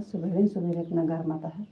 आज सवेरे सवेरे इतना गर्म आता है।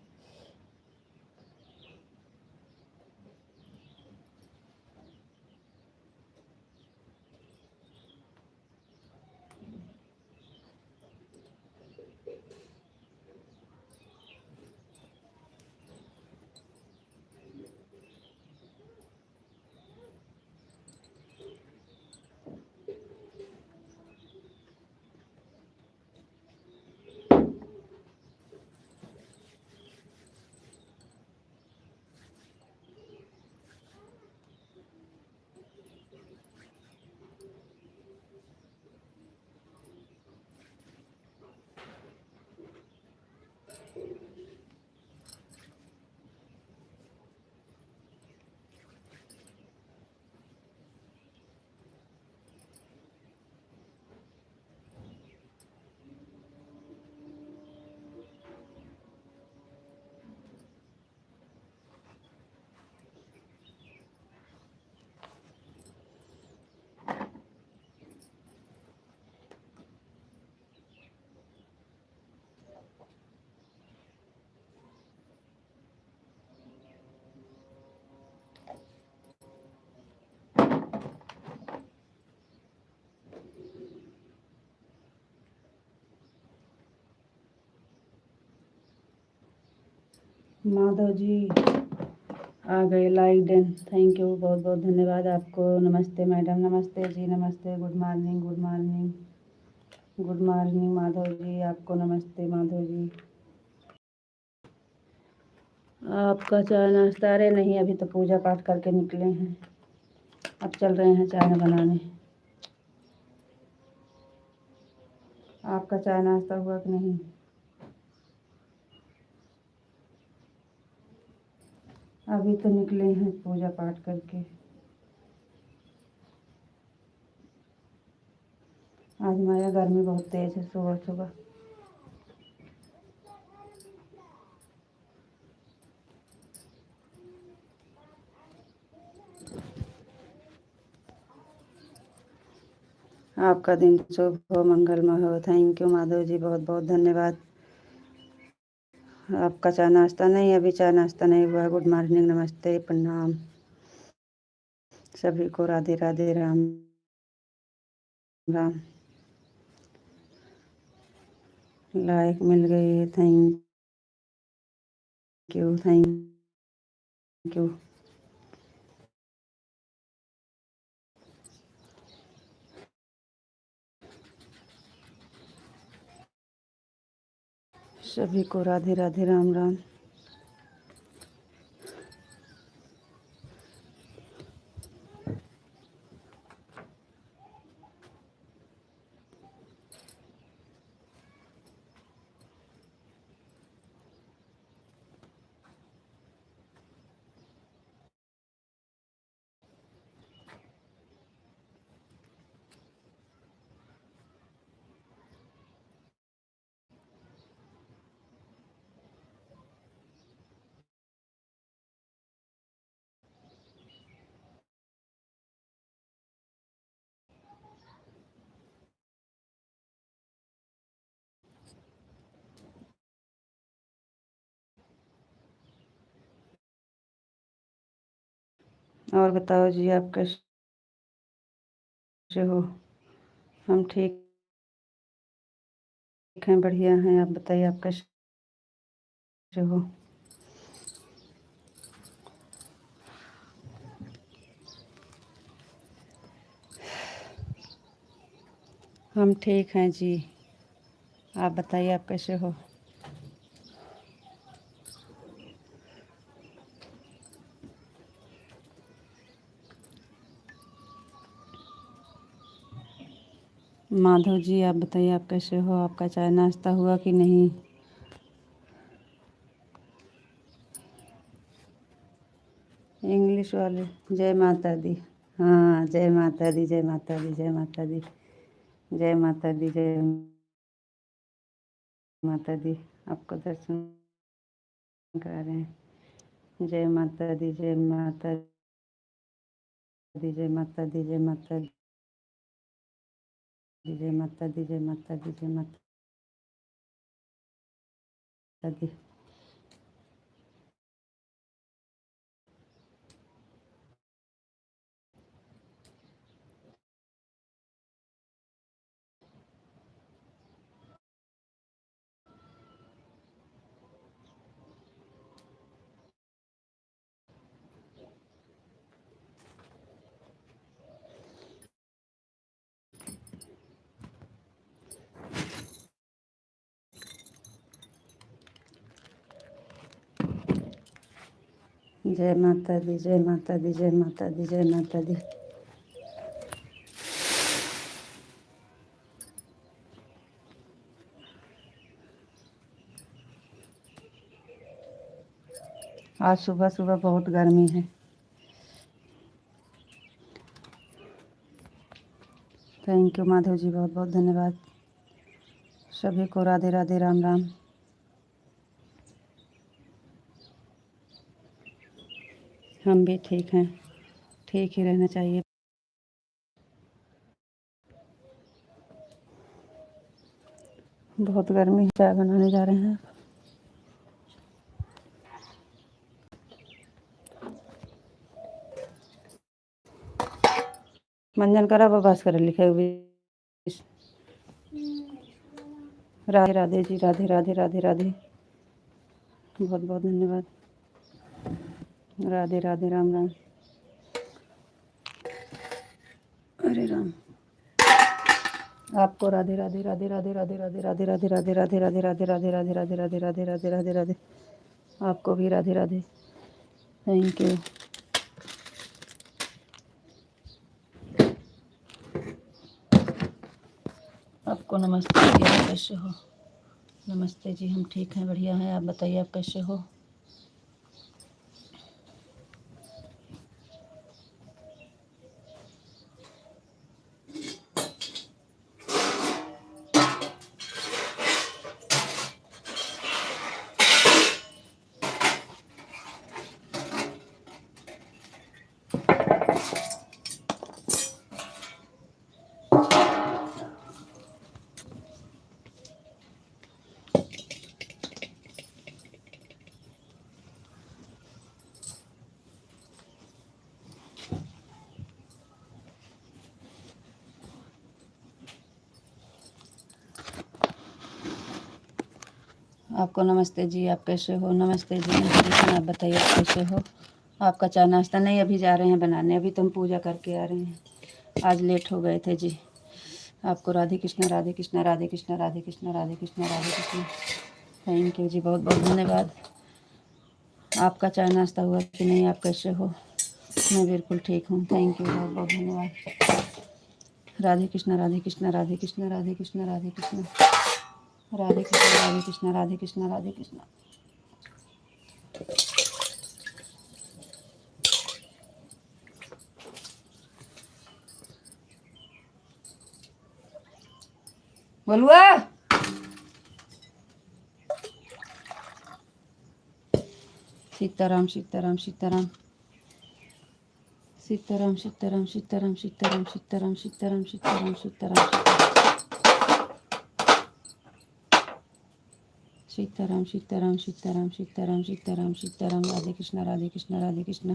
माधव जी आ गए लाइव एंड थैंक यू, बहुत बहुत धन्यवाद आपको। नमस्ते मैडम, नमस्ते जी, नमस्ते, good morning, good morning, good morning Madhav ji, आपको नमस्ते माधव जी। आपका चाय नाश्ता? अरे नहीं, अभी तो पूजा पाठ करके निकले हैं, अब चल रहे हैं चाय बनाने। आपका चाय नाश्ता हुआ कि नहीं? अभी तो निकले हैं पूजा पाठ करके। आज हमारे गर्मी बहुत तेज है सुबह सुबह। आपका दिन शुभ हो, मंगलमय हो। थैंक यू माधव जी, बहुत बहुत धन्यवाद। आपका चाय नाश्ता? नहीं, अभी चाय नाश्ता नहीं हुआ। गुड मॉर्निंग, नमस्ते, प्रणाम सभी को, राधे राधे, राम राम। लाइक मिल गई है, थैंक यू, थैंक यू। सभी को राधे राधे, राम राम। और बताओ जी, आप कैसे हो? हम ठीक हैं, बढ़िया हैं। आप बताइए, आप कैसे हो? हम ठीक हैं जी, आप बताइए, आप कैसे हो? माधव जी, आप बताइए, आप कैसे हो? आपका चाय नाश्ता हुआ कि नहीं? इंग्लिश वाले, जय माता दी। हाँ, जय माता दी, जय माता दी, जय माता दी, जय माता दी, जय माता दी। आपको दर्शन करा रहे हैं। जय माता दी, जय माता दी, जय माता दी, जय माता दी, जय माता दी, जय माता दी, जय माता दी। जय माता दी, जय माता दी, जय माता दी, जय माता दी। आज सुबह सुबह बहुत गर्मी है। थैंक यू माधव जी, बहुत बहुत धन्यवाद। सभी को राधे राधे, राम राम। हम भी ठीक हैं, ठीक ही रहना चाहिए। बहुत गर्मी है, चाय बनाने जा रहे हैं। मंजन करा बस कर लिखे हुए। राधे राधे जी, राधे राधे, राधे राधे, बहुत बहुत धन्यवाद। राधे राधे, राम राम। हरे राम। आपको राधे राधे, राधे राधे, राधे राधे, राधे राधे, राधे राधे, राधे राधे, राधे राधे, राधे राधे, राधे राधे, राधे राधे। आपको भी राधे राधे। Thank you. आपको नमस्ते जी, आप कैसे हो? नमस्ते जी, हम ठीक हैं, बढ़िया हैं। आप बताइए, आप कैसे हो? आपको नमस्ते जी, आप कैसे हो? नमस्ते जी, आप बताइए, आप कैसे हो? आपका चाय नाश्ता? नहीं, अभी जा रहे हैं बनाने। अभी तो हम पूजा करके आ रहे हैं, आज लेट हो गए थे जी। आपको राधे कृष्णा, राधे कृष्णा, राधे कृष्णा, राधे कृष्णा, राधे कृष्णा, राधे कृष्णा। थैंक यू जी, बहुत बहुत धन्यवाद। आपका चाय नाश्ता हुआ कि नहीं? आप कैसे हो? मैं बिल्कुल ठीक हूँ, थैंक यू, बहुत बहुत धन्यवाद। राधे कृष्णा, राधे कृष्णा, राधे कृष्णा, राधे कृष्णा, राधे कृष्णा, राधे कृष्णा, राधे कृष्णा, राधे कृष्णा, राधे कृष्णा। बोलुआ, सीताराम सीताराम सीताराम सीताराम सीताराम सीताराम सीताराम सीताराम सीताराम सीताराम सीताराम सीताराम सीताराम सीताराम सीताराम सीताराम सीताराम। राधे कृष्णा, राधे कृष्णा, राधे कृष्णा।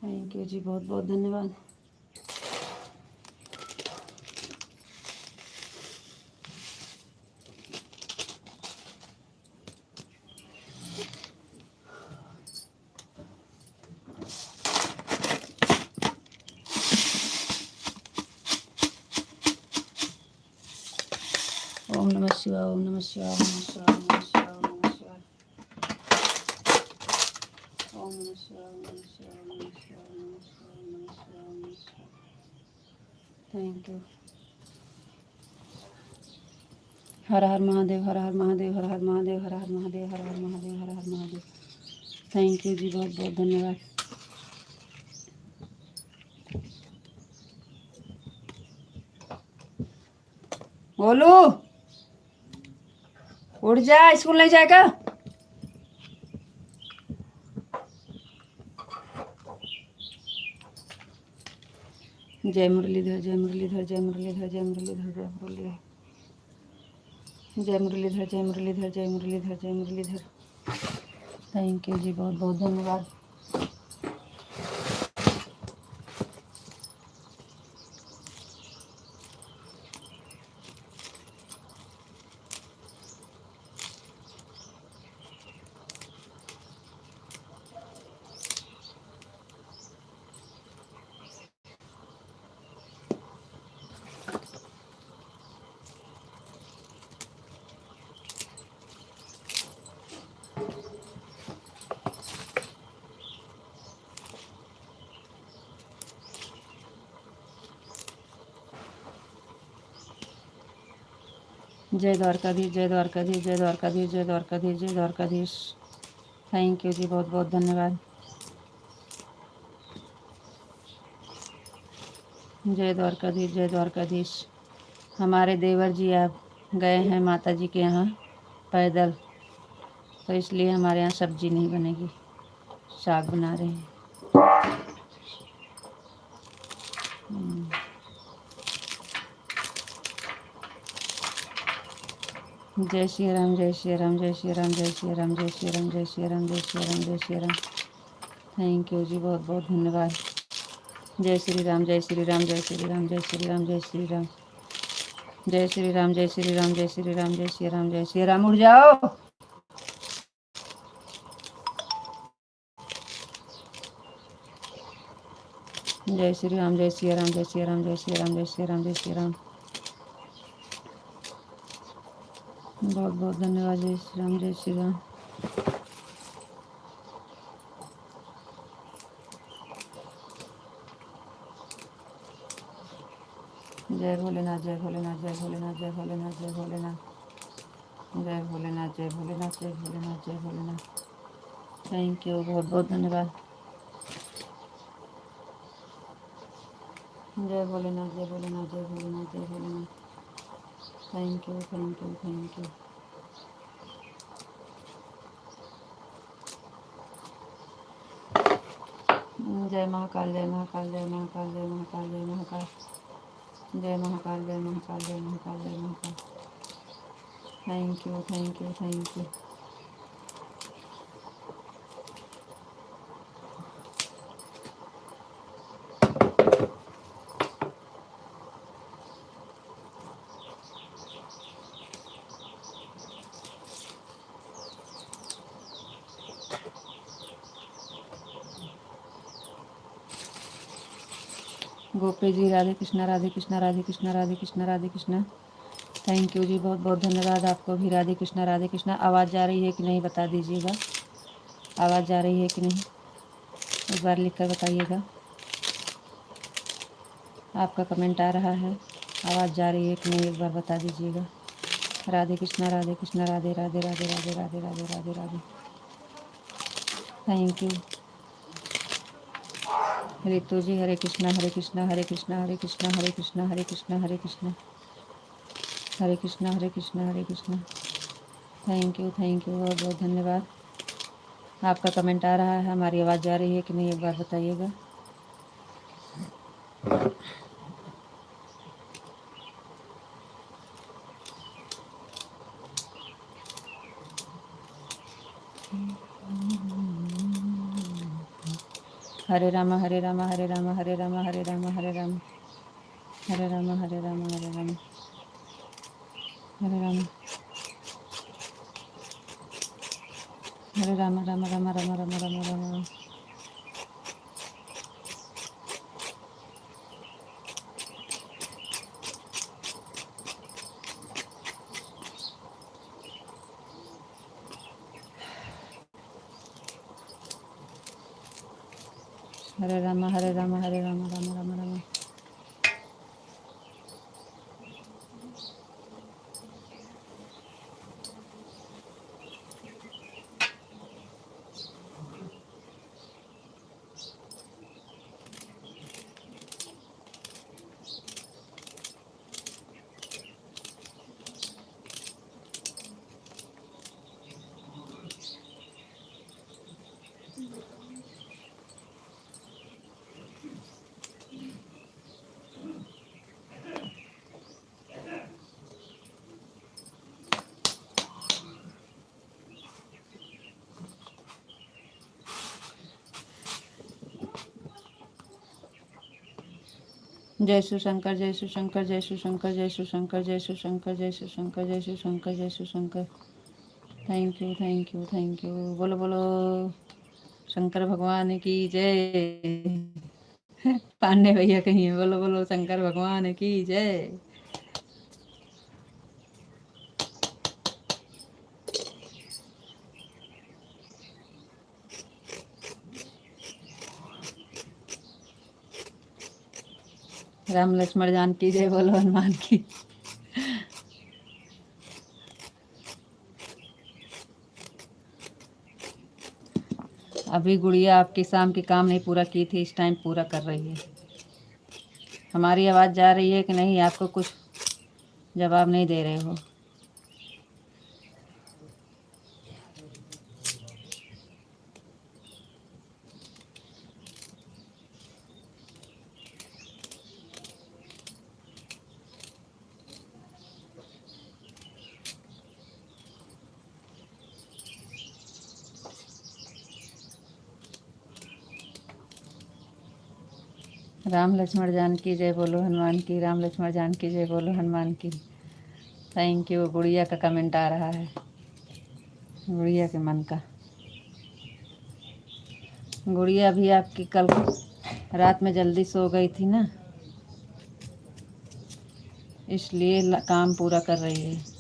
थैंक यू जी, बहुत बहुत धन्यवाद। ओम नमः शिवाय, ओम नमः शिवाय, ओम नमः शिवाय, ओम नमः शिवाय, ओम नमः शिवाय, ओम नमः शिवाय, ओम नमः शिवाय, ओम नमः शिवाय, ओम नमः शिवाय, ओम नमः शिवाय, ओम नमः शिवाय। Thank you. हर हर महादेव, हर हर महादेव, हर हर महादेव, हर हर महादेव, हर हर महादेव, हर हर महादेव। थैंक यू जी, बहुत बहुत धन्यवाद। बोलू, उठ जा, स्कूल नहीं जाएगा? जय मुरलीधर, जय मुरलीधर, जय मुरलीधर, जय मुरलीधर, जय मुरलीधर। जय मुरलीधर, जय मुरलीधर, जय मुरलीधर, जय मुरलीधर। थैंक यू जी, बहुत बहुत धन्यवाद। जय द्वारकाधीश, जय द्वारकाधीश, जय द्वारकाधीश, जय द्वारकाधीश, जय द्वारकाधीश। थैंक यू जी, बहुत बहुत धन्यवाद। जय द्वारकाधीश, जय द्वारकाधीश। हमारे देवर जी आप गए हैं माता जी के यहाँ पैदल, तो इसलिए हमारे यहाँ सब्जी नहीं बनेगी, साग बना रहे हैं। जय श्री राम, जय श्री राम, जय श्री राम, जय श्री राम, जय श्री राम, जय श्री राम, जय श्री राम, जय श्री राम। थैंक यू जी, बहुत बहुत धन्यवाद। जय श्री राम, जय श्री राम, जय श्री राम, जय श्री राम, जय श्री राम, जय श्री राम, जय श्री राम, जय श्री राम, जय श्री राम, जय श्री राम। उठ जाओ। जय श्री राम, जय श्री राम, जय श्री राम, जय श्री राम, जय श्री राम, जय श्री राम। बहुत बहुत धन्यवाद। जय श्री राम, जय श्री राम। जय भोलेनाथ, जय भोलेनाथ, जय भोलेनाथ, जय भोलेनाथ, जय भोलेनाथ, जय भोलेनाथ, जय भोलेनाथ, जय भोलेनाथ, जय भोलेनाथ। थैंक यू, बहुत बहुत धन्यवाद। जय भोलेनाथ, जय भोलेनाथ, जय भोलेनाथ, जय Bholenath. Thank you, thank you, thank you. जय महाकाल, जय महाकाल, जय महाकाल, जय महाकाल, जय महाकाल, जय महाकाल, जय महाकाल, जय महाकाल, जय Mahakal. Thank you, thank you, thank you. Gopi ji, Radhe Krishna, Radhe Krishna, Radhe Krishna, Radhe Krishna, Radhe Krishna. Thank you जी, बहुत बहुत धन्यवाद आपको भी। राधे कृष्णा, राधे कृष्णा। आवाज़ जा रही है कि नहीं बता दीजिएगा। आवाज़ जा रही है कि नहीं, एक बार लिख कर बताइएगा। आपका कमेंट आ रहा है, आवाज़ जा रही है कि नहीं एक बार बता दीजिएगा। Radhe Krishna, Radhe Krishna, Radhe Radhe, Radhe Radhe, Radhe Radhe, Radhe Radhe. Thank you. Ritu ji, Hare Krishna, Hare Krishna, Hare Krishna, Hare Krishna, Hare Krishna, Hare Krishna, Hare Krishna, Hare Krishna, Hare Krishna, Hare Krishna. Thank you, thank you, बहुत बहुत धन्यवाद। आपका कमेंट आ रहा है, हमारी आवाज़ जा रही है कि नहीं एक बार बताइएगा। हरे राम, हरे राम, हरे राम, हरे राम, हरे राम, हरे राम, हरे राम, हरे राम, हरे राम, हरे राम, हरे राम, राम राम, राम राम, राम राम। हरे राम, हरे राम, हरे राम, राम राम, राम। जय शिव शंकर, जय शिव शंकर, जय शिव शंकर, जय शिव शंकर, जय शिव शंकर, जय शिव शंकर, जय शिव शंकर, जय Shiv Shankar. Thank you, thank you, thank you. बोलो बोलो शंकर भगवान की जय। पांडे भैया कहिए बोलो बोलो शंकर भगवान की जय। राम लक्ष्मण जानकी जय, बोलो हनुमान की। अभी गुड़िया आपकी शाम की काम नहीं पूरा की थी, इस टाइम पूरा कर रही है। हमारी आवाज़ जा रही है कि नहीं? आपको कुछ जवाब नहीं दे रहे हो। राम लक्ष्मण जानकी जय, बोलो हनुमान की। राम लक्ष्मण जानकी जय, बोलो हनुमान की। Thank you. गुड़िया का कमेंट आ रहा है, गुड़िया के मन का। गुड़िया भी आपकी कल रात में जल्दी सो गई थी ना, इसलिए काम पूरा कर रही है।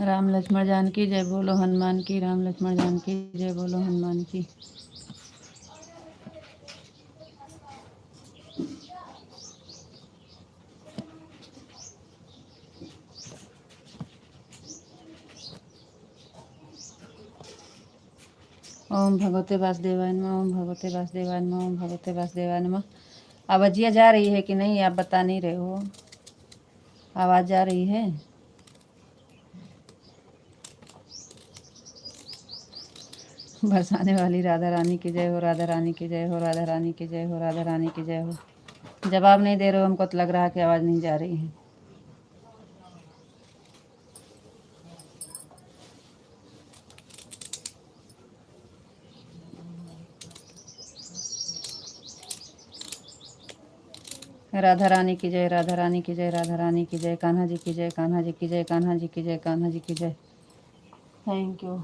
राम लक्ष्मण जानकी जय, बोलो हनुमान की। राम लक्ष्मण जानकी जय, बोलो हनुमान की। ओम भगवते वासुदेवाय नमः, ओम भगवते वासुदेवाय नमः, ओम भगवते वासुदेवाय नमः। आवाज़िया जा रही है कि नहीं? आप बता नहीं रहे हो। आवाज़ जा रही है? बरसाने वाली राधा रानी की जय हो, राधा रानी की जय हो, राधा रानी की जय हो, राधा रानी की जय हो। जवाब नहीं दे रहे हो, हमको तो लग रहा है कि आवाज़ नहीं जा रही है। राधा रानी की जय, राधा रानी की जय, राधा रानी की जय। कान्हा जी की जय, कान्हा जी की जय, कान्हा जी की जय, कान्हा जी की जय। Thank you.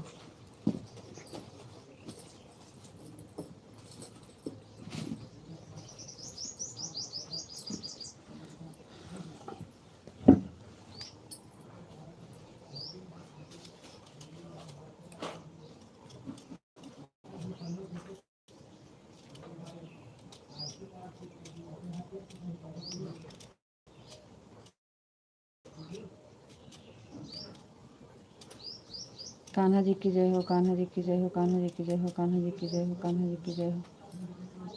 कान्हा जी की जय हो, कान्हा जी की जय हो, कान्हा जी की जय हो, कान्हा जी की जय हो, कान्हा जी की जय हो।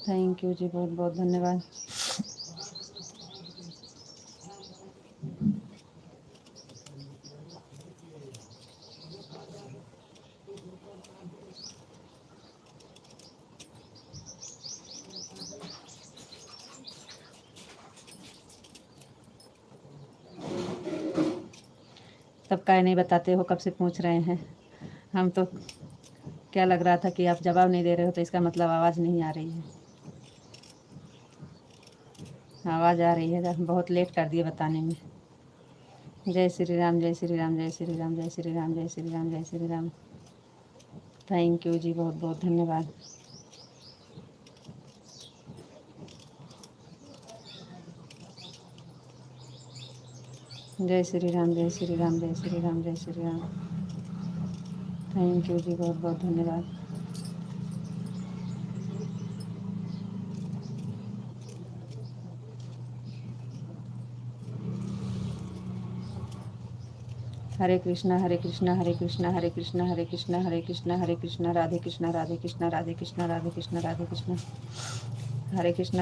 थैंक यू जी, बहुत बहुत धन्यवाद। तब काहे नहीं बताते हो? कब से पूछ रहे हैं हम तो। क्या लग रहा था कि आप जवाब नहीं दे रहे हो, तो इसका मतलब आवाज़ नहीं आ रही है। आवाज़ आ रही है, बहुत लेट कर दिए बताने में। जय श्री राम, जय श्री राम, जय श्री राम, जय श्री राम, जय श्री राम, जय श्री राम। थैंक यू जी, बहुत बहुत धन्यवाद। जय श्री राम, जय श्री राम, जय श्री राम, जय श्री राम। थैंक यू जी, बहुत बहुत धन्यवाद। हरे कृष्णा हरे कृष्णा हरे कृष्णा हरे कृष्णा हरे कृष्णा हरे कृष्णा हरे कृष्णा राधे कृष्णा राधे कृष्णा राधे कृष्णा राधे कृष्णा राधे कृष्णा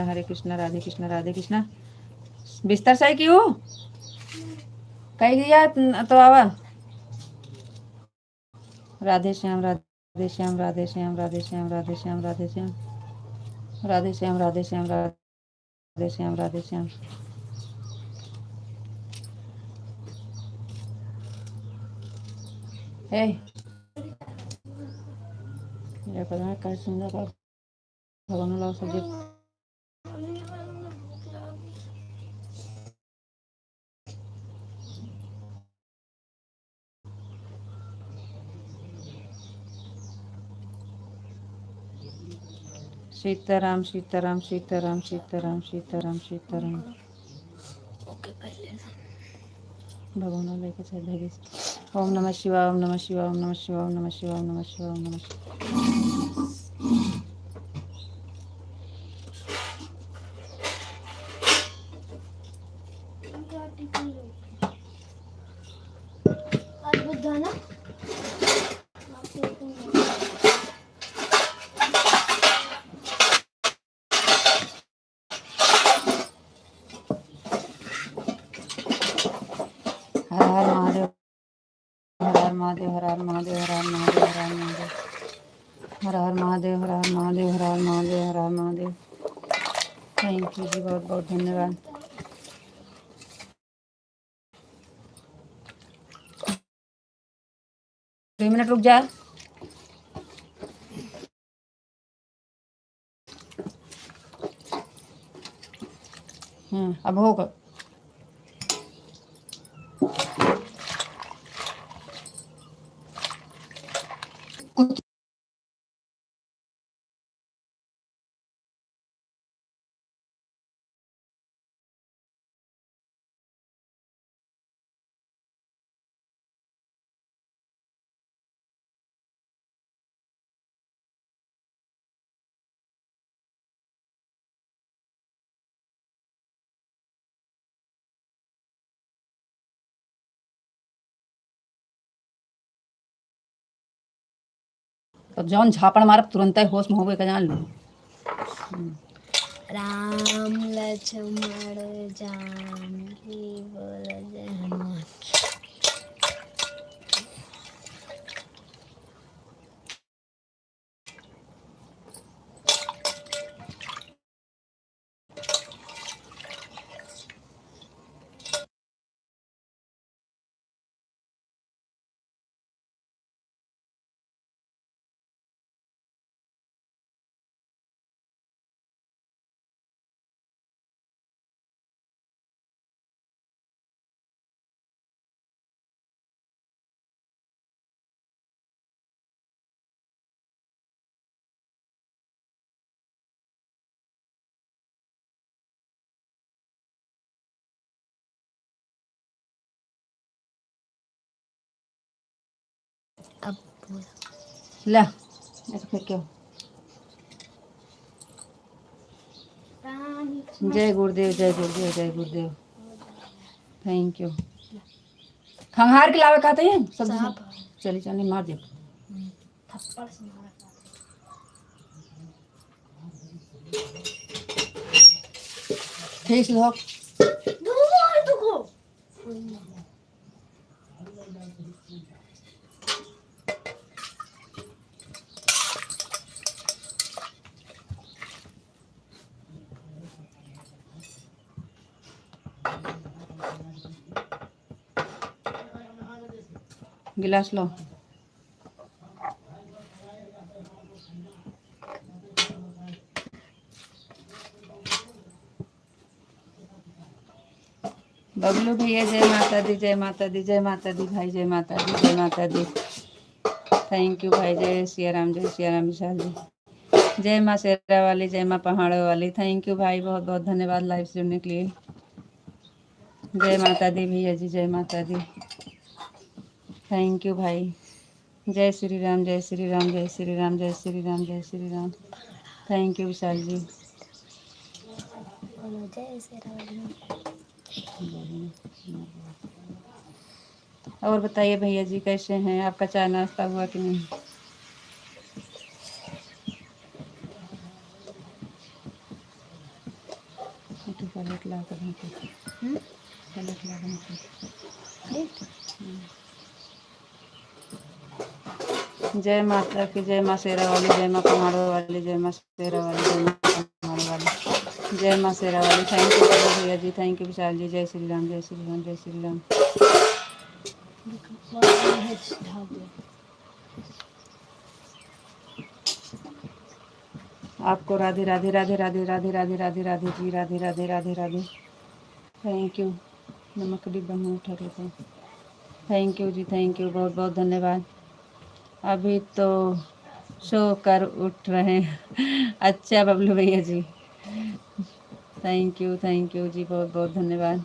हरे कृष्णा राधे कृष्णा राधे कृष्णा। बिस्तर सही क्यों कही दिया तो आवा। राधे श्याम राधे श्याम राधे श्याम राधे श्याम राधे श्याम राधे श्याम राधे श्याम राधे श्याम राधे श्याम राधे श्याम। हे ये पता है सुंदर का भगवान लोग सब्जी सीताराम सीताराम सीताराम सीताराम सीताराम सीताराम। भगवान लेके चल भेगे। ओम नमः शिवाय, ओम नमः शिवाय, ओम नमः शिवाय, ओम नमः शिवाय, ओम नमः शिवाय, ओम नमः शिवाय। हर हर महादेव, हर हर महादेव, हर हर महादेव, हर हर महादेव, हर हर महादेव, हर हर महादेव, हर हर महादेव, हर हर महादेव, हर हर महादेव। थैंक यू जी, बहुत बहुत धन्यवाद। 2 मिनट रुक जा। अब होगा। तो जौन झापड़ मारब तुरंत होश में होबे का जान लो। राम लक्ष्मण जानकी बोल जय हनुमान। अब ला फिर क्यों। जय गुरुदेव, जय गुरुदेव, जय गुरुदेव। Thank you. खंगार के लावे कहते हैं सब। चली चली मार दे थप्पड़ से मारा। ठीक से धो। गिलास लो। बबलू भैया जय माता दी, जय माता दी, जय माता दी भाई, जय माता दी, जय माता दी। थैंक यू भाई। जय सिया राम, जय सिया राम विशाल जी। जय माँ शेरा वाली, जय माँ पहाड़ों वाली। थैंक यू भाई, बहुत बहुत धन्यवाद लाइव से जुड़ने के लिए। जय माता दी भैया जी, जय माता दी। थैंक यू भाई। जय श्री राम, जय श्री राम, जय श्री राम, जय श्री राम, जय श्री राम। थैंक यू विशाल जी। बोलो जय श्री राम। और बताइए भैया जी कैसे हैं? आपका चाय नाश्ता हुआ कि नहीं? पलट ला कर पलट ला प्लेट जय माता की, जय माँ शेरा वाली, जय माँ पहाड़ों वाली, जय माँ शेरा वाली, जय माँ पहाड़ों वाली, जय माँ शेरा वाली। थैंक यू भैया जी, थैंक यू विशाल जी। जय श्री राम, जय श्री राम, जय श्री राम। ढाल दो। आपको राधे राधे राधे राधे राधे राधे राधे राधे जी, राधे राधे राधे राधे। Thank you. नमक का डिब्बा में उठा लेते हैं। थैंक यू जी, थैंक यू, बहुत बहुत धन्यवाद। अभी तो सो कर उठ रहे हैं। अच्छा बबलू भैया जी, थैंक यू जी, बहुत बहुत धन्यवाद।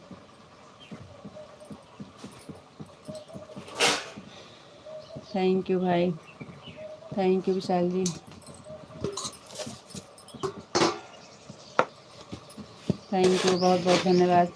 थैंक यू भाई, thank you Vishal ji. Thank you, बहुत बहुत धन्यवाद।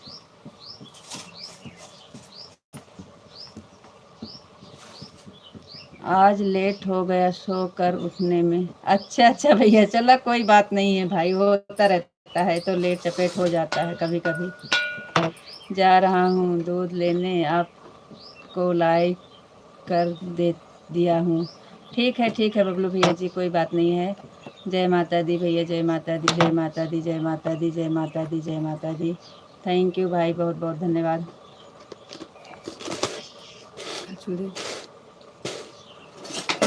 आज लेट हो गया सोकर उठने में। अच्छा अच्छा भैया, चलो कोई बात नहीं है भाई, वो होता रहता है, तो लेट चपेट हो जाता है कभी कभी। जा रहा हूँ दूध लेने, आपको लाइक कर दे दिया हूँ। ठीक है बबलू भैया जी, कोई बात नहीं है। जय माता दी भैया, जय माता दी, जय माता दी, जय माता दी, जय माता दी, जय माता दी। थैंक यू भाई, बहुत बहुत धन्यवाद।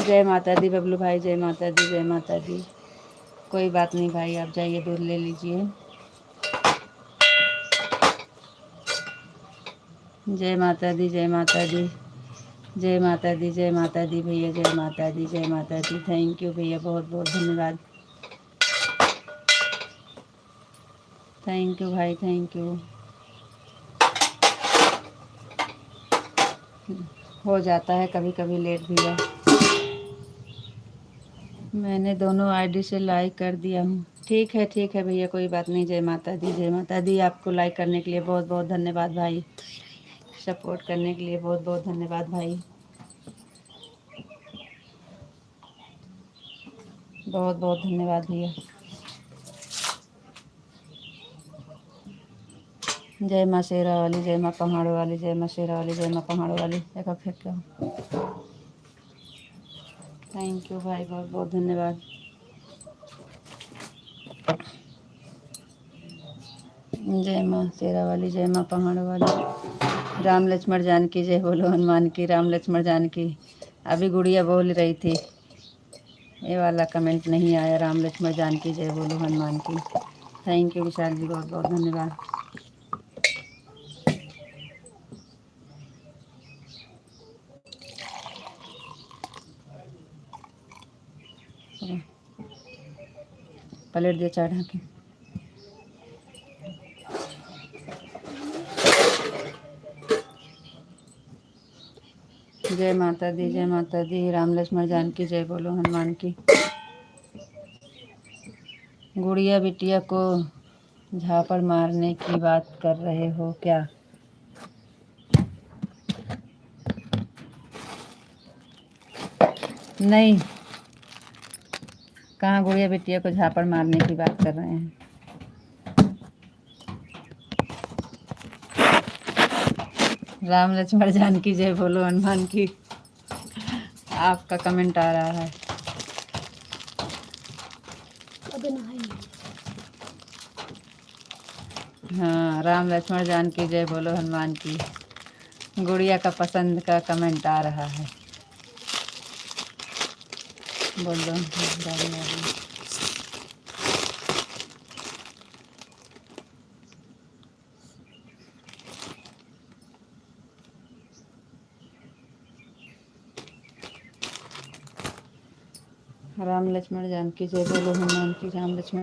जय माता दी बबलू भाई, जय माता दी, जय माता दी। कोई बात नहीं भाई, आप जाइए दूध ले लीजिए। जय माता दी, जय माता दी, जय माता दी, जय माता दी भैया, जय माता दी, जय माता दी। थैंक यू भैया, बहुत बहुत धन्यवाद। थैंक यू भाई, थैंक यू। हो जाता है कभी कभी लेट भी है। मैंने दोनों आईडी से लाइक कर दिया हूँ। ठीक है भैया, कोई बात नहीं। जय माता दी, जय माता दी। आपको लाइक करने के लिए बहुत बहुत धन्यवाद भाई, सपोर्ट करने के लिए बहुत बहुत धन्यवाद भाई, बहुत बहुत धन्यवाद भैया। जय माँ शेरा वाली, जय माँ पहाड़ों वाली, जय माँ शेरा वाली, जय माँ पहाड़ों वाली। देखो फिर क्या। थैंक यू भाई, बहुत बहुत धन्यवाद। जय माँ शेरा वाली, जय माँ पहाड़ों वाली। राम लक्ष्मण जानकी जय बोलो हनुमान की, राम लक्ष्मण जानकी। अभी गुड़िया बोल रही थी, ये वाला कमेंट नहीं आया, राम लक्ष्मण जानकी जय बोलो हनुमान की। थैंक यू विशाल जी, बहुत बहुत धन्यवाद। प्लेट दिया चाय ढाके। जय माता दी, जय माता दी। राम लक्ष्मण जानकी जय बोलो हनुमान की। गुड़िया बिटिया को झापड़ मारने की बात कर रहे हो क्या? नहीं, कहाँ गुड़िया बिटिया को झापड़ मारने की बात कर रहे हैं। राम लक्ष्मण जानकी जय बोलो हनुमान की, आपका कमेंट आ रहा है। हाँ, राम लक्ष्मण जानकी जय बोलो हनुमान की। गुड़िया का पसंद का कमेंट आ रहा है। बोलो राम लक्ष्मण जानकी जय बोलो हनुमान की, राम लक्ष्मण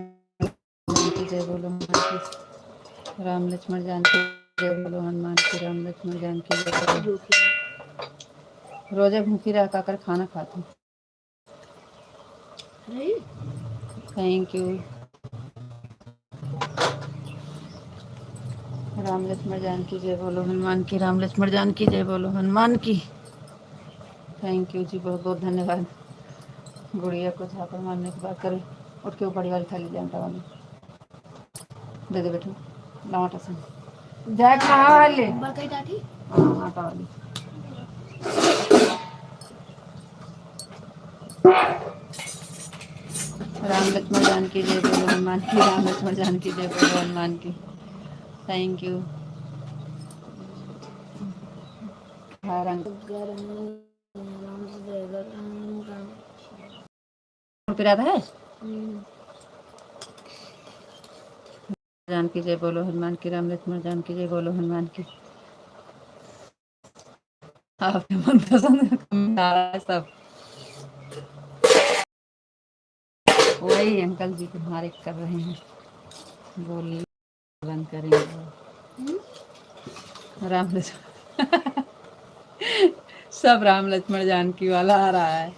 जानकी जय बोलो हनुमान की, राम लक्ष्मण जानकी जय बोलो हनुमान की राम लक्ष्मण जानकी जय बोलो। भूखी रोजे भूखी रह कर खाना खाती। नहीं थैंक यू। राम लक्ष्मण जानकी जय बोलो हनुमान की राम लक्ष्मण जानकी जय बोलो हनुमान की। थैंक यू जी, बहुत बहुत धन्यवाद। गुड़िया को झापड़ मारने की बात करें, उठ के बड़ी वाली थाली ले आटा वाली दे दे बेटा। आटा से जाए खा ले बड़काई टाटी आटा वाली। राम लक्ष्मण जानकी जय बोलो हनुमान की राम लक्ष्मण जानकी जय बोलो हनुमान की। Thank you. पिराता है जानकी जय बोलो हनुमान की राम लक्ष्मण जानकी जय बोलो हनुमान की। आपके मनपसंद आ रहा है सब। वही अंकल जी तुम्हारे कर रहे हैं, बोलिए बंद करेंगे। राम लक्ष्मण सब राम लक्ष्मण जानकी वाला आ रहा है।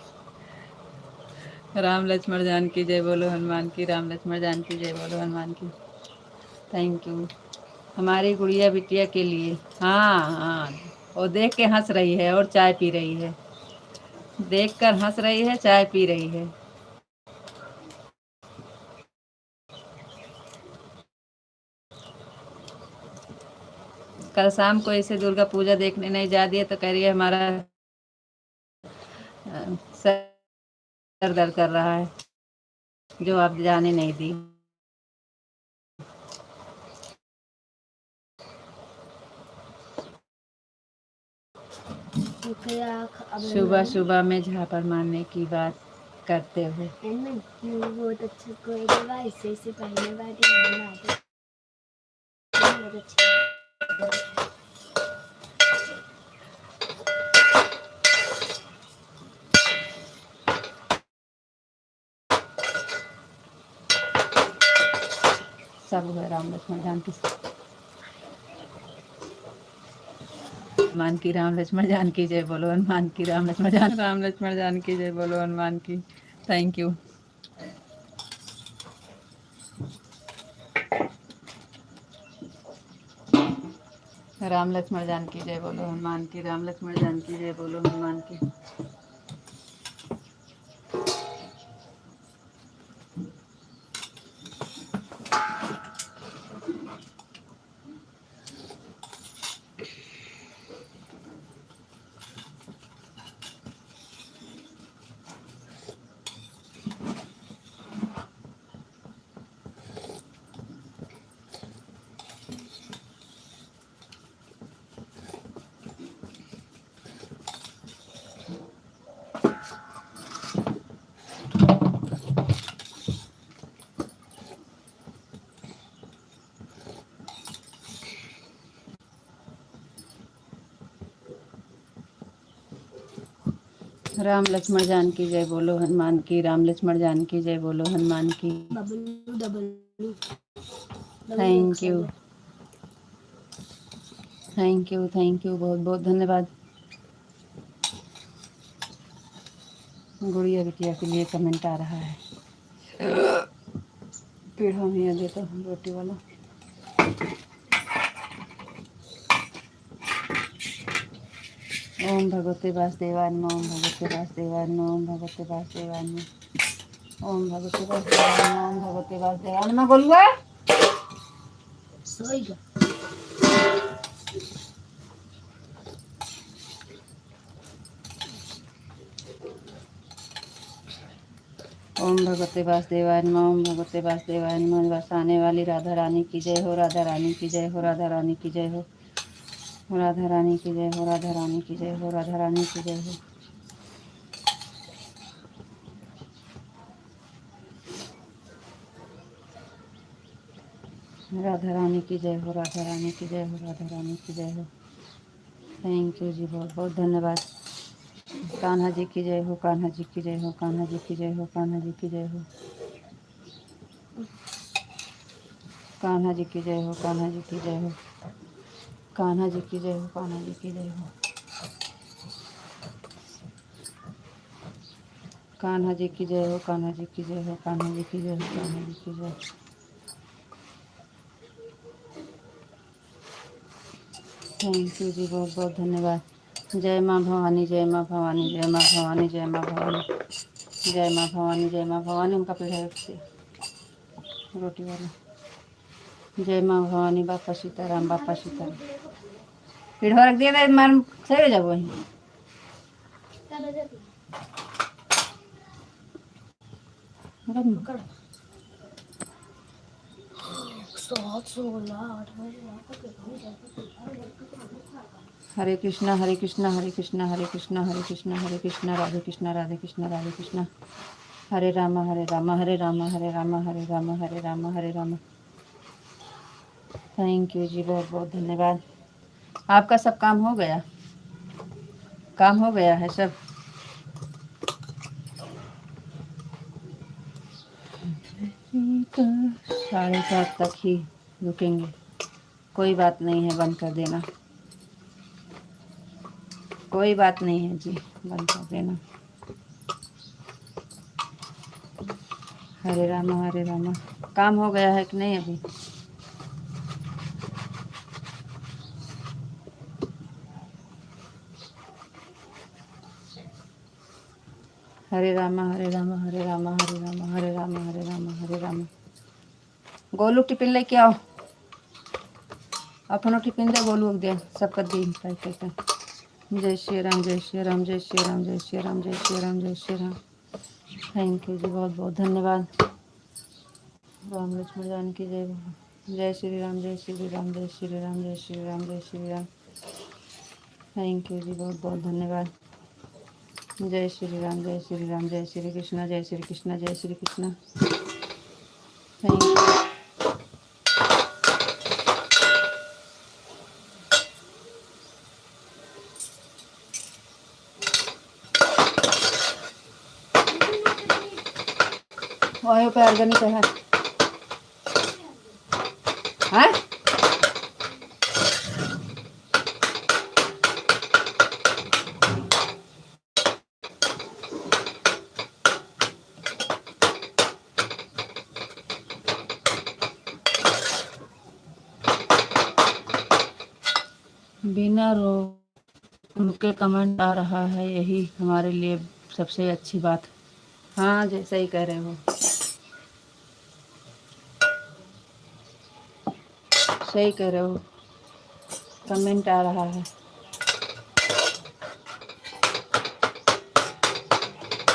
राम लक्ष्मण जानकी जय बोलो हनुमान की राम लक्ष्मण जानकी जय बोलो हनुमान की। थैंक यू हमारी गुड़िया बिटिया के लिए। हाँ हाँ, वो देख के हंस रही है और चाय पी रही है। देख कर हंस रही है, चाय पी रही है। कल शाम को इसे दुर्गा पूजा देखने नहीं जा दिए तो कह रही है हमारा सर दर्द कर रहा है, जो आप जाने नहीं दी। सुबह सुबह में झापड़ मारने की बात करते हो। बहुत अच्छा कोई डिवाइस से पहले बैठी बहुत अच्छा। सब हुए राम लक्ष्मण जानकी हनुमान की राम लक्ष्मण जानकी जय बोलो हनुमान की राम लक्ष्मण जानकी जय बोलो हनुमान की। Thank you. राम लक्ष्मण जानकी जय बोलो हनुमान की राम लक्ष्मण जानकी जय बोलो हनुमान की। राम लक्ष्मण जानकी जय बोलो हनुमान की राम लक्ष्मण जानकी जय बोलो हनुमान की। Thank you thank you thank you, बहुत बहुत धन्यवाद। गुड़िया बिटिया के लिए कमेंट आ रहा है। पीढ़ा में देता हूँ रोटी वाला। ओम भगवते वासुदेवाय नमः ओम भगवते वासुदेवाय नमः ओम भगवते वासुदेवाय नमः ओम भगवते वासुदेवाय नमः ओम भगवते वासुदेवाय नमः। बोलुआ सोएगा ओम भगवते वासुदेवाय नमः ओम भगवते वासुदेवाय नमः। बसाने वाली राधा रानी की जय हो, राधा रानी की जय हो, राधा रानी की जय हो, राधा रानी की जय हो, राधा रानी की जय हो, राधा रानी की जय हो। राधा रानी की जय हो, राधा रानी की जय हो, राधा रानी की जय हो। थैंक यू जी, बहुत बहुत धन्यवाद। कान्हा जी की जय हो, कान्हा जी की जय हो, कान्हा जी की जय हो, कान्हा जी की जय हो, कान्हा जी की जय हो, कान्हा जी की जय हो। कान्हा जी की जय हो, कान्हा जी की जय हो, कान्हा जी की जय हो, कान्हा जी की जय हो, कान्हा जी की जय हो, कान्हा जी की जय। थैंक यू जी, बहुत बहुत धन्यवाद। जय माँ भवानी, जय माँ भवानी, जय माँ भवानी, जय माँ भवानी, जय माँ भवानी, जय माँ भवानी। उनका पेड़ है से रोटी वाला। जय माँ भवानी, बापा सीताराम, बापा सीताराम। पीढ़ा रख दिया था मान सही हो जाबो वहीं। हरे कृष्णा हरे कृष्णा हरे कृष्णा हरे कृष्णा हरे कृष्णा हरे कृष्णा राधे कृष्णा राधे कृष्णा राधे कृष्णा हरे राम हरे राम हरे राम हरे राम हरे राम हरे राम हरे राम। थैंक यू जी, बहुत बहुत धन्यवाद। आपका सब काम हो गया? काम हो गया है सब? तो 7:30 तक ही रुकेंगे, कोई बात नहीं है, बंद कर देना, कोई बात नहीं है जी, बंद कर देना। हरे रामा हरे रामा। काम हो गया है कि नहीं अभी? हरे रामा हरे रामा हरे रामा हरे रामा हरे रामा हरे रामा हरे रामा। गोलू टिफिन लेके आओ, अपनो टिफिन दे गोलू दे, सबका दिन पैकेट। जय श्री राम जय श्री राम जय श्री राम जय श्री राम जय श्री राम जय श्री राम। थैंक यू जी, बहुत बहुत धन्यवाद। राम लक्ष्मण जानकी जय हो। जय श्री राम जय श्री राम जय श्री राम जय श्री राम जय श्री राम। थैंक यू जी, बहुत बहुत धन्यवाद। जय श्री राम जय श्री राम जय श्री कृष्णा जय श्री कृष्णा जय श्री कृष्णा। Thank you. वायु पे ऑर्गेनिक है हाँ? बिना रो उनके कमेंट आ रहा है, यही हमारे लिए सबसे अच्छी बात। हाँ जैसा ही कह रहे हो, सही कह रहे हो, कमेंट आ रहा है।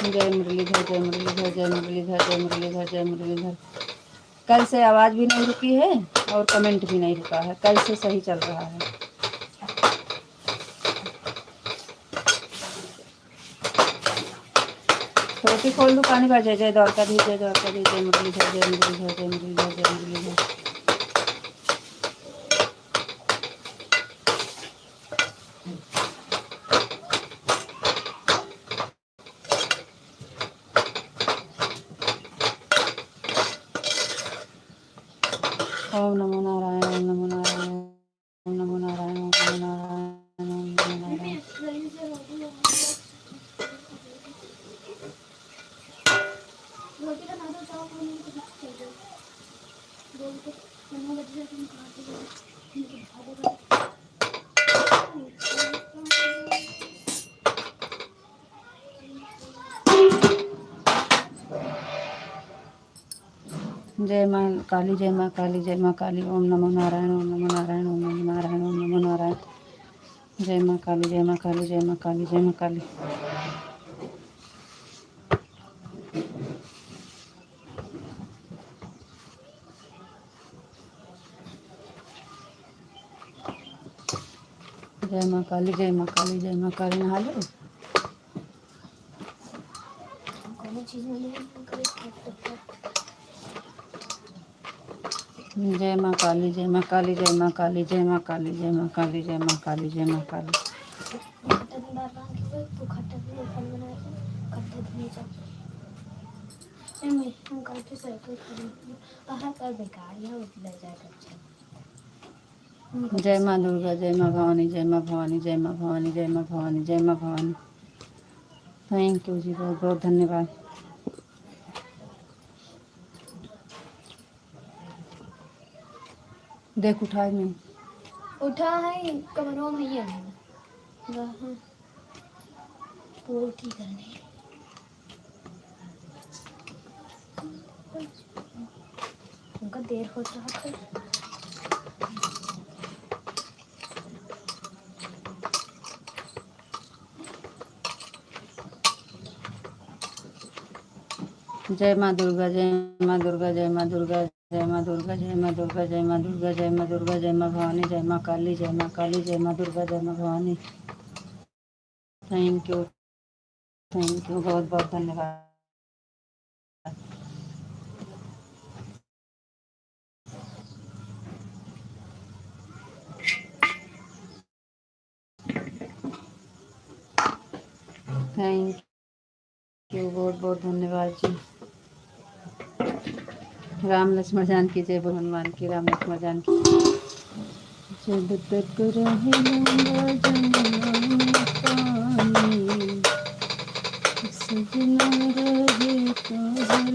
जय मुरलीधर जय मुरलीधर जय मुरलीधर जय मुरलीधर जय मुरलीधर। कल से आवाज़ भी नहीं रुकी है और कमेंट भी नहीं रुका है, कल से सही चल रहा है। रोटी खोल दो, पानी भर जाए। जय द्वारकाधीश जय द्वारकाधीश जय मुरलीधर जय मुरलीधर जय मुरलीधर जय मुरलीधर। ओम नमो नारायण ओम नमो नारायण ओम नमो नारायण ओम नमो नारायण ओम नमो नारायण। जय माँ काली जय माँ काली जय माँ काली। ओम नमो नारायण ओम नमो नारायण ओम नमो नारायण ओम नमो नारायण। जय माँ काली जय माँ काली जय माँ काली जय माँ काली। जय माँ काली जय माँ काली जय माँ काली। नहा लो। जय माँ काली जय माँ काली जय माँ काली जय माँ काली जय माँ काली जय माँ काली जय माँ काली। जय माँ दुर्गा, जय माँ भवानी, जय माँ भवानी, जय माँ भवानी, जय माँ भवानी, जय माँ भवानी। थैंक यू जी, बहुत बहुत धन्यवाद। देख उठा नहीं, उठा है कमरों में ही है वहाँ पोटी करने। उनका देर हो रहा है। जय माँ दुर्गा, जय माँ दुर्गा, जय माँ दुर्गा, जय माँ दुर्गा, जय माँ दुर्गा, जय माँ दुर्गा, जय माँ दुर्गा, जय माँ भवानी, जय माँ काली, जय माँ काली, जय माँ दुर्गा, जय माँ भवानी। थैंक यू, बहुत बहुत धन्यवाद। थैंक यू, बहुत बहुत धन्यवाद जी। राम लक्ष्मण जानकी जय, बोलो हनुमान की, राम लक्ष्मण जानकी। जब तक रहेगा जमुना में पानी, सजना रहे तो हर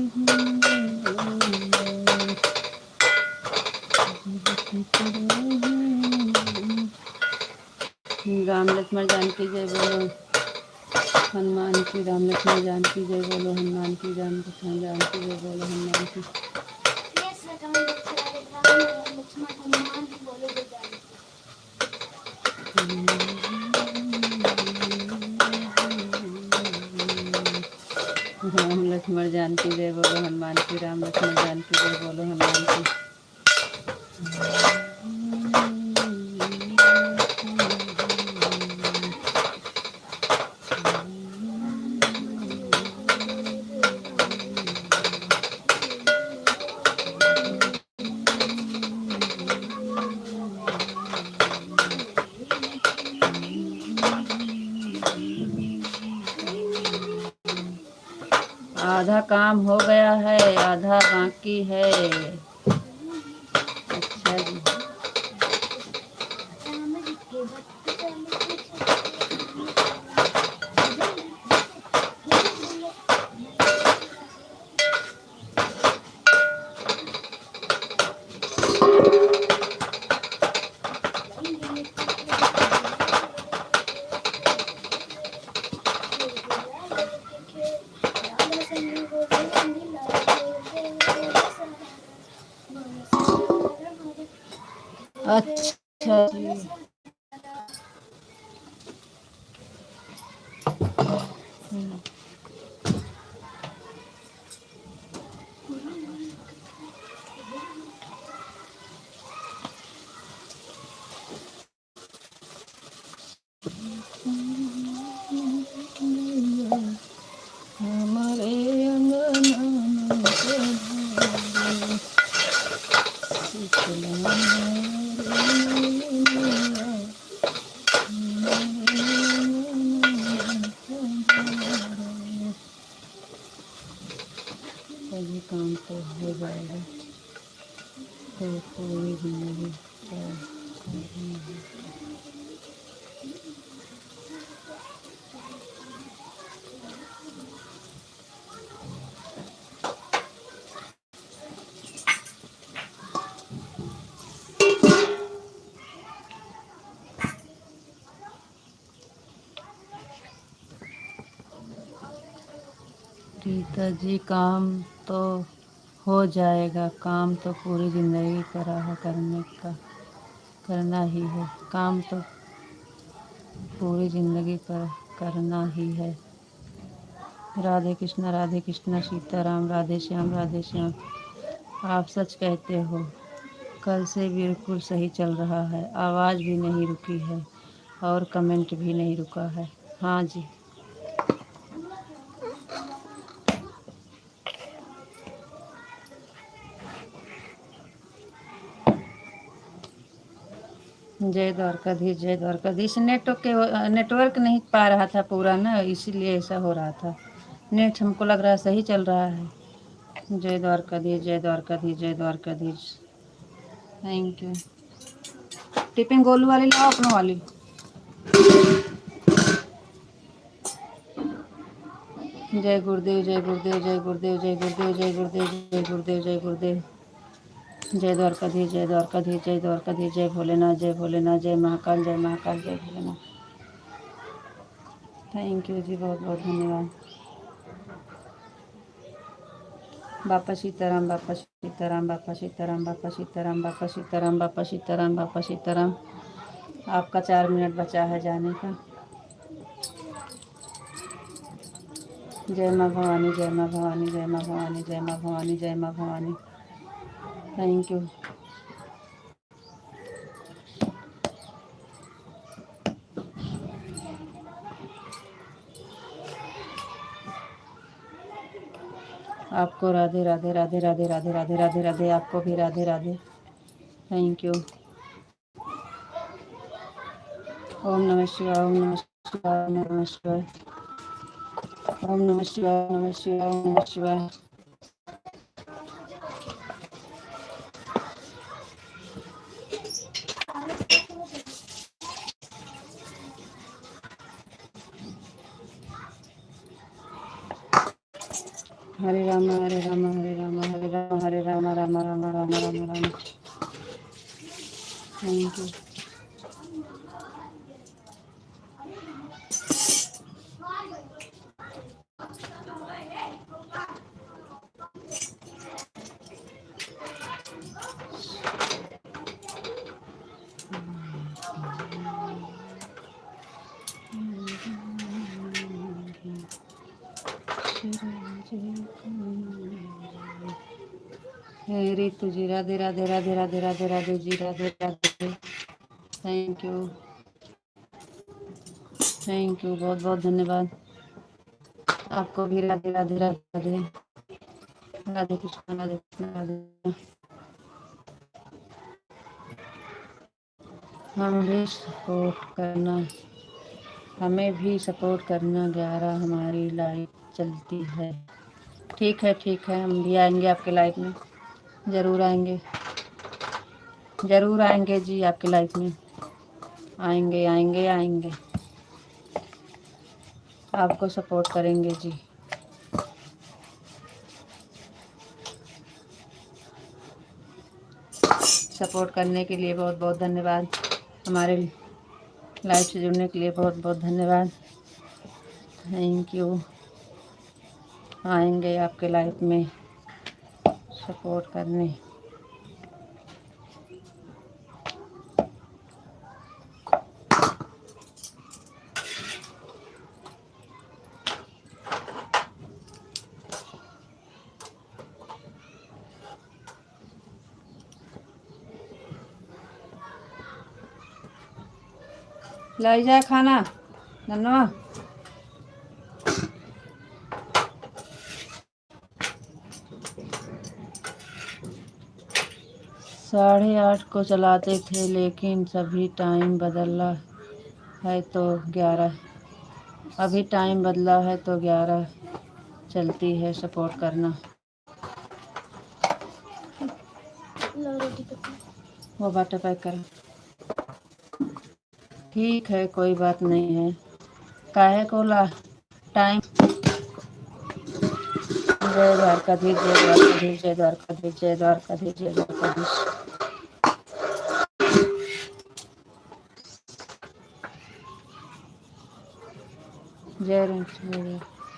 राम लक्ष्मण जानकी जय, बोलो हनुमान की, राम लक्ष्मण जानकी जय, बोलो हनुमान की, राम लक्ष्मण जानकी जय, बोलो हनुमान की। राम लक्ष्मण जानकी जय, बोलो हनुमान की, राम लक्ष्मण जानकी जय, बोलो हनुमान की। आधा काम हो गया है, आधा बाकी है। अच्छा जी, अच्छा जी। हमारे अंगना में पधारे, शीतला मारी मैया, हमारे अंगना में पधारे। सभी काम तो हो जाएगा, तो पूरी जिंदगी का करना है। रीता जी, काम तो हो जाएगा, काम तो पूरी ज़िंदगी करा है, करना ही है, काम तो पूरी ज़िंदगी करना ही है। राधे कृष्णा सीताराम, राधे श्याम राधे श्याम। आप सच कहते हो, कल से बिल्कुल सही चल रहा है, आवाज़ भी नहीं रुकी है और कमेंट भी नहीं रुका है। हाँ जी, जय द्वारकाधीश, जय द्वारकाधीश। नेटवर्क नहीं पा रहा था पूरा ना, इसीलिए ऐसा हो रहा था। नेट हमको लग रहा है सही चल रहा है। जय द्वारकाधीश, जय द्वारकाधीश, जय Dwarkadhish. Thank you. Tiffin Golu वाली लाओ, अपनों वाली। जय गुरुदेव, जय गुरुदेव, जय गुरुदेव, जय गुरुदेव, जय गुरुदेव, जय गुरुदेव, जय गुरुदेव। जय द्वारकाधीश, जय द्वारकाधीश, जय द्वारकाधीश, जय भोलेनाथ, जय भोलेनाथ, जय महाकाल, जय महाकाल, जय भोलेनाथ। थैंक यू जी, बहुत बहुत धन्यवाद। बापा सीताराम, बापा सीताराम, बापा सीताराम, बापा सीताराम, बापा सीताराम, बापा सीताराम, बापा सीताराम। आपका 4 मिनट बचा है जाने का। जय माँ भवानी, जय माँ भवानी, जय माँ भवानी, जय माँ भवानी, जय माँ भवानी। Thank you. आपको राधे राधे, राधे राधे, राधे राधे, राधे राधे। आपको भी राधे राधे। Thank you. ओम नमः शिवाय, ओम नमः शिवाय, ओम नमः शिवाय, ओम नमः शिवाय, ओम नमः शिवाय, ओम नमः शिवाय। हरे राम, हरे राम, हरे राम, हरे राम, हरे राम, राम राम, राम राम, राम। Thank you. हे Ritu ji, Radhe Radhe, Radhe Radhe, Radhe Radhe ji, Radhe Radhe. Thank you, thank you, बहुत बहुत धन्यवाद। आपको भी राधे राधे, राधे राधे, राधे कृष्ण, राधे कृष्ण, राधे। हम भी सपोर्ट करना, हमें भी सपोर्ट करना। 11 हमारी लाइफ चलती है। ठीक है, ठीक है, हम भी आएंगे आपके लाइफ में। ज़रूर आएंगे, ज़रूर आएंगे जी, आपकी लाइफ में आएंगे, आएंगे, आएंगे। आपको सपोर्ट करेंगे जी। सपोर्ट करने के लिए बहुत बहुत धन्यवाद। हमारे लाइफ से जुड़ने के लिए बहुत बहुत धन्यवाद। Thank you. आएंगे आपके लाइफ में सपोर्ट करने। लाई जाए खाना नन्नवा। 8:30 को चलाते थे, लेकिन सभी टाइम बदला है तो 11। अभी टाइम बदला है तो 11 चलती है। सपोर्ट करना। वो बाटा पैक कर। ठीक है, कोई बात नहीं है। काहे को ला टाइम। जय द्वारकाधीश, जय द्वारकाधीश, जय द्वारकाधीश, जय द्वारकाधीश, जय द्वारकाधीश। जय राम,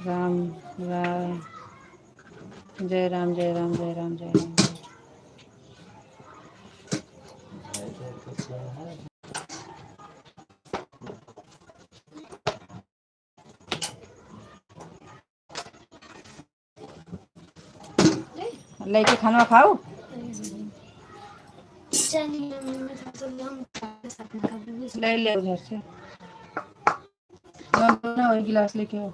राम, जय राम, जय राम, जय राम, जय राम। लेके खाना खाओ। ले ले उधर से ना, एक गिलास लेके आओ।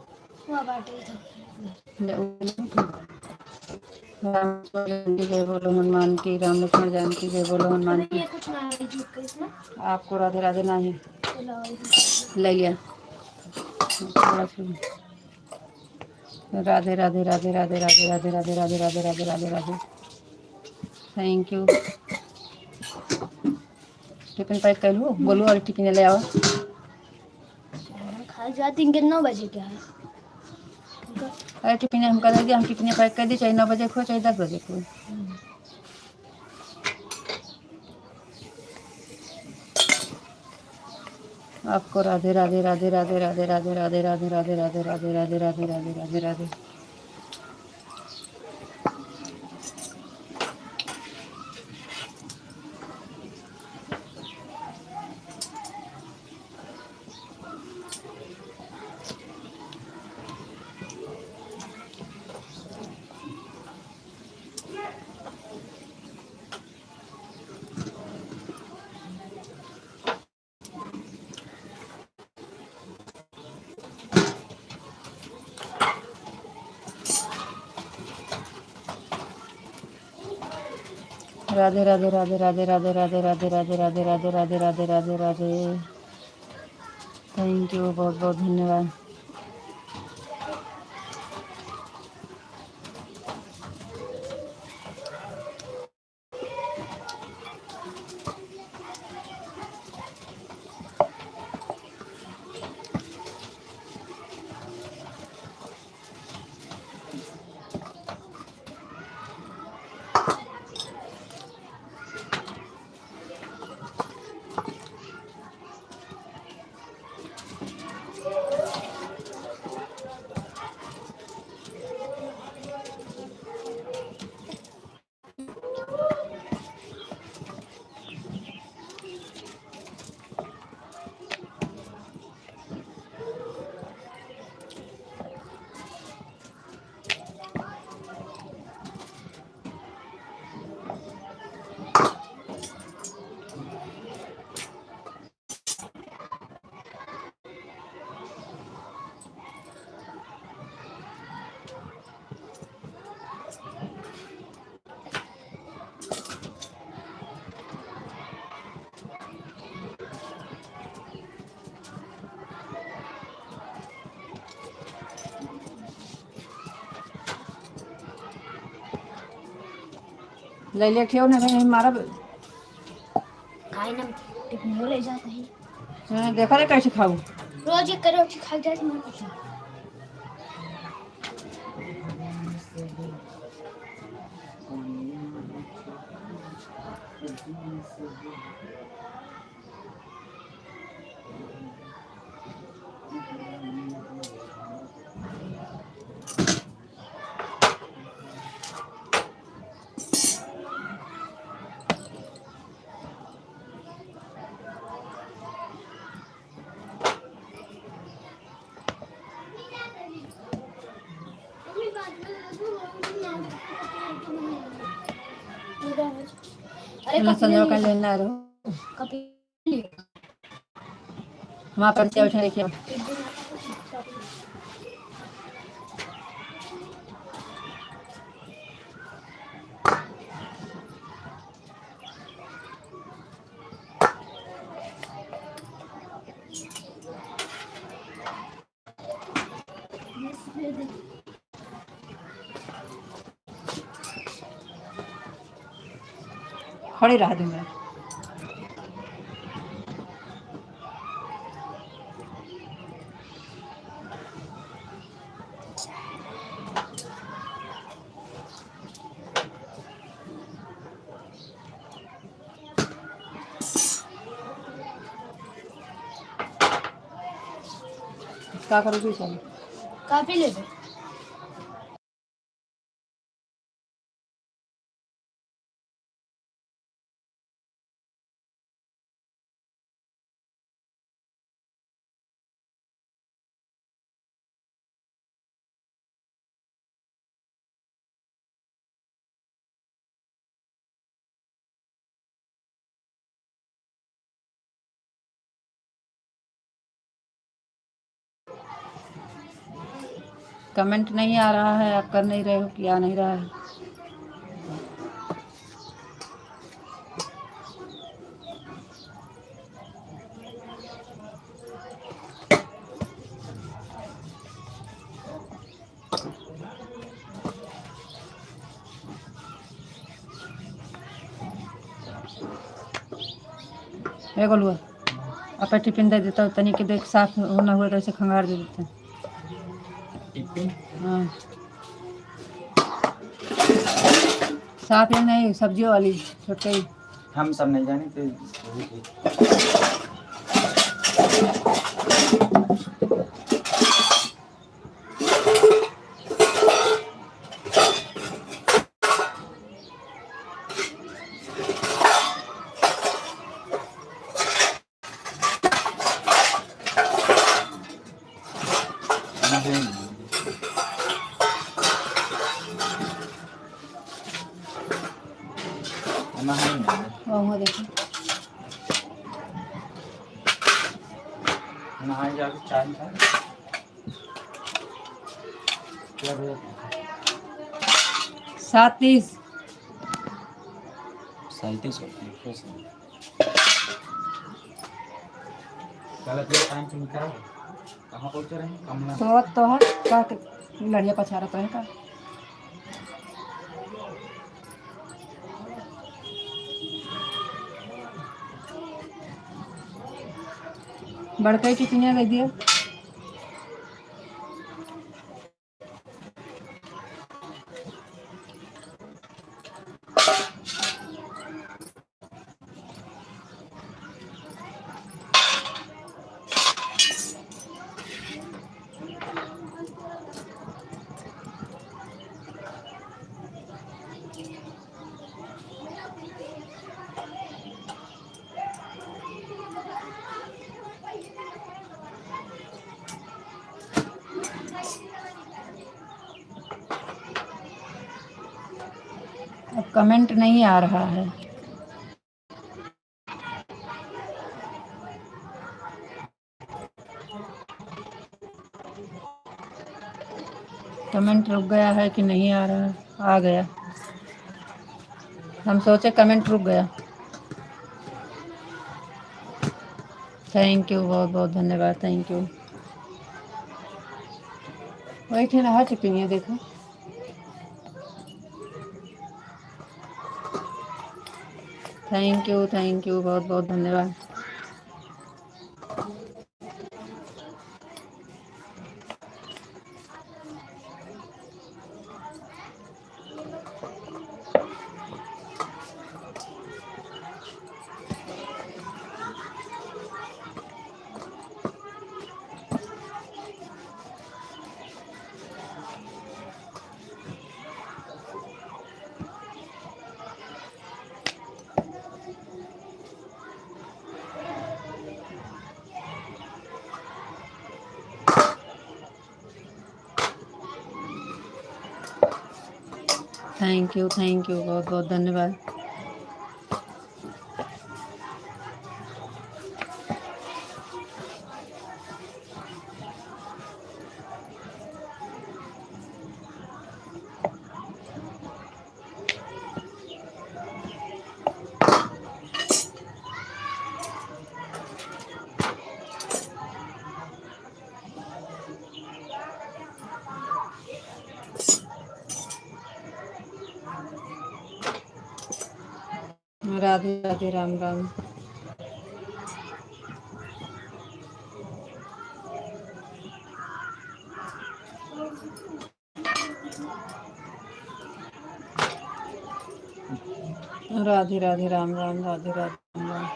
जय बोलो हनुमान की, राम लक्ष्मण जानकी, जय बोलो हनुमान की। आपको राधे राधे नहीं ले लिया। Radhe Radhe, Radhe Radhe, Radhe Radhe, Radhe Radhe, Radhe Radhe, Radhe Radhe. Thank you. Tiffin pack कर लूँ, बोलूँ और टिफिन ले आओ। खा जाती कितना बजे क्या है? अरे टिफिन हम कर दिए, हम टिफिन पैक कर दी, चाहे 9 बजे खो चाहे 10 बजे खो। आपको राधे राधे राधे राधे राधे राधे राधे राधे राधे राधे राधे राधे राधे राधे राधे राधे। राधे राधे राधे राधे राधे राधे राधे राधे राधे राधे राधे राधे राधे राधे। थैंक यू, बहुत बहुत धन्यवाद। ले ले ठेव ना भाई, मारा खाई ना टिफिन ले जाता है। देखा रे कैसे खाऊं। रोज एक करो खा जाती मैं कुछ चलो संजय का लेना रहो। वहाँ पर से उठा देखिए। खड़ी रह दूंगा। क्या करोगी चलो काफी ले दो। कमेंट नहीं आ रहा है, आप कर नहीं रहे हो कि आ नहीं रहा है। है गोलुआ आप टिफिन दे देता तनी के देख साफ होना हुआ तो ऐसे खंगार दे देते टिफिन हाँ साफ ही नहीं सब्जियों वाली छोटे ही हम सब नहीं जाने तो वहाँ देखो नहाए जाके चाय था क्या 37 37 गलत टाइम पे निकाल कहाँ पहुँच रहे हैं कमला तो है का लड़िया पछाड़ा तो है का बड़का की पिनिया दे दिया अब कमेंट नहीं आ रहा है कमेंट रुक गया है कि नहीं आ रहा है आ गया हम सोचे कमेंट रुक गया थैंक यू बहुत बहुत धन्यवाद थैंक यू वही थे नहा चुकी है देखो थैंक यू बहुत बहुत धन्यवाद थैंक यू बहुत बहुत धन्यवाद राधे राधे राम राम राधे राधे राम राम राधे राधे राम राम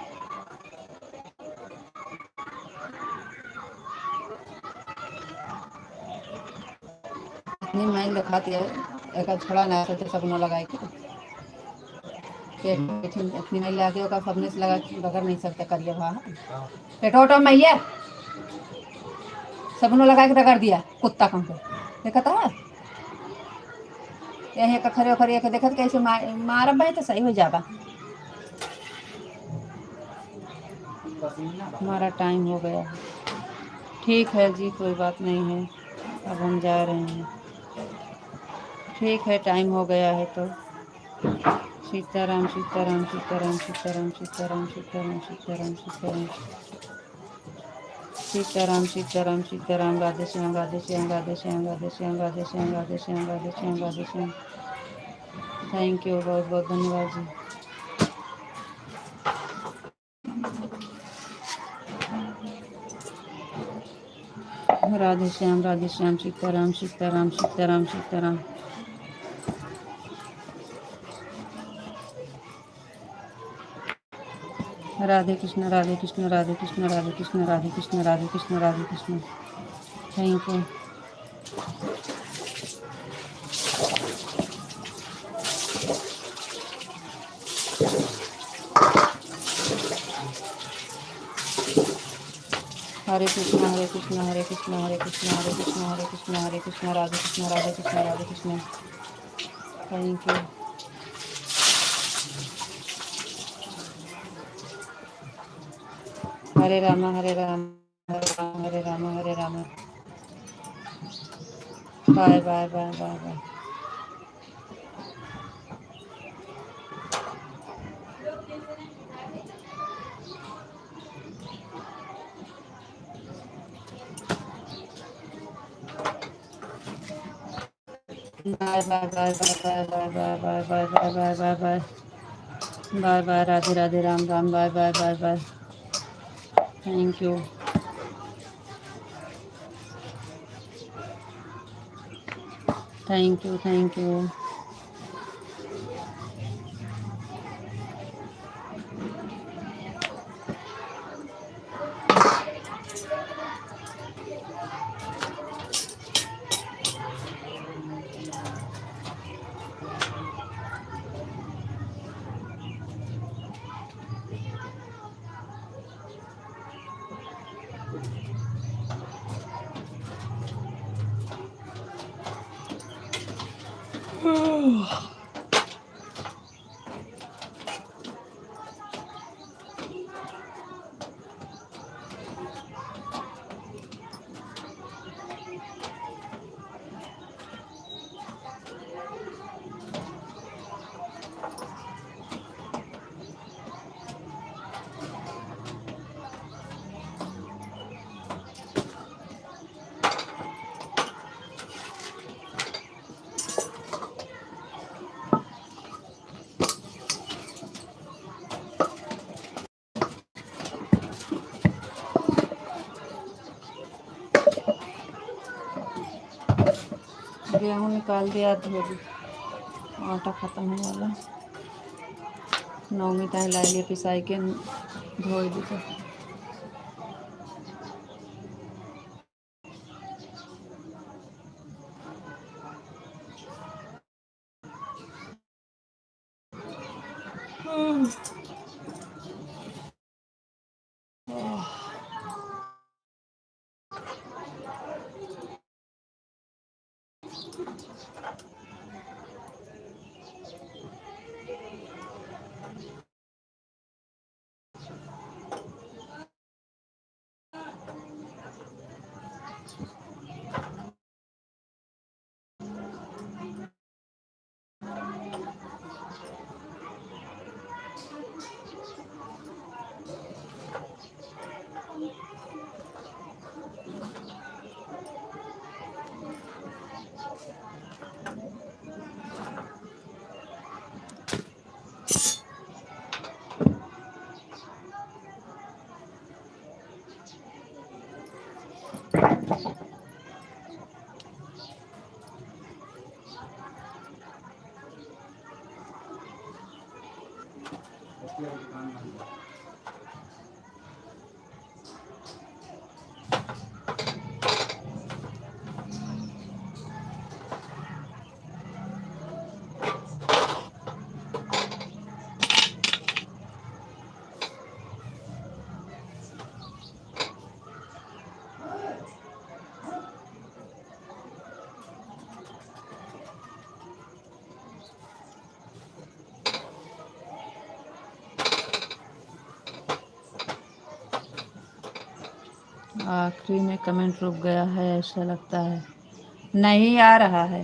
इतनी माइंड दिखाती है एक छोड़ा ना सोचे सपना लगाए इतनी माइल आगे होगा सपने से लगा बगर नहीं सकते करिए वहाँ पेटो मैया सपनों लगा के रगड़ दिया कुत्ता कम पे देखता है यही का खरे खरे के देखत कैसे मारब भाई तो सही हो जाबा हमारा टाइम हो गया ठीक है जी कोई बात नहीं है अब हम जा रहे हैं ठीक है टाइम हो गया है तो सीताराम सीताराम सीताराम सीताराम सीताराम सीताराम सीताराम सीताराम सीताराम सीताराम सीताराम राधे श्याम राधे श्याम राधे श्याम राधे श्याम राधे श्याम राधे श्याम राधे श्याम राधे श्याम थैंक यू बहुत बहुत धन्यवाद जी Radhe Shyam Sitaram Sitaram Sitaram Sitaram. Radhe Krishna Radhe Krishna Radhe Krishna Radhe Krishna Radhe Krishna Radhe Krishna Radhe Krishna. Thank you. Hare Krishna Hare Krishna Hare Krishna Hare Krishna Hare Krishna Hare Krishna Hare Krishna Radhe Krishna Radhe Krishna Radhe Krishna. Thank you. Hare Ram Hare Ram Hare Ram Hare Ram Hare Ram. Bye bye bye bye bye. Bye bye bye bye bye bye bye bye bye bye bye bye bye bye. Radhe Radhe Ram Ram bye bye bye bye. Thank you. Thank you thank you. गेहूँ निकाल दिया धो दी। आटा खत्म होने वाला। नौमी ताही लाई लिए पिसाई के धो दी तो। आखिरी में कमेंट रुक गया है ऐसा लगता है। नहीं आ रहा है।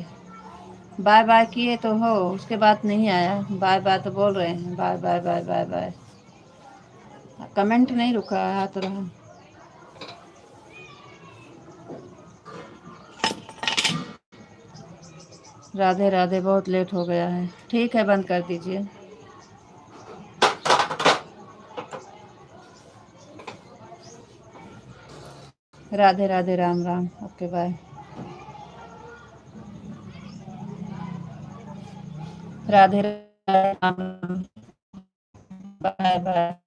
बाय बाय किए तो हो उसके बाद नहीं आया। बाय बाय तो बोल रहे हैं। Bye bye bye bye bye. Comment नहीं रुका आ तो रहा। राधे राधे बहुत लेट हो गया है। ठीक है बंद कर दीजिए। Radhe Radhe, Ram Ram, okay bye. Radhe Radhe, Ram Ram, bye bye.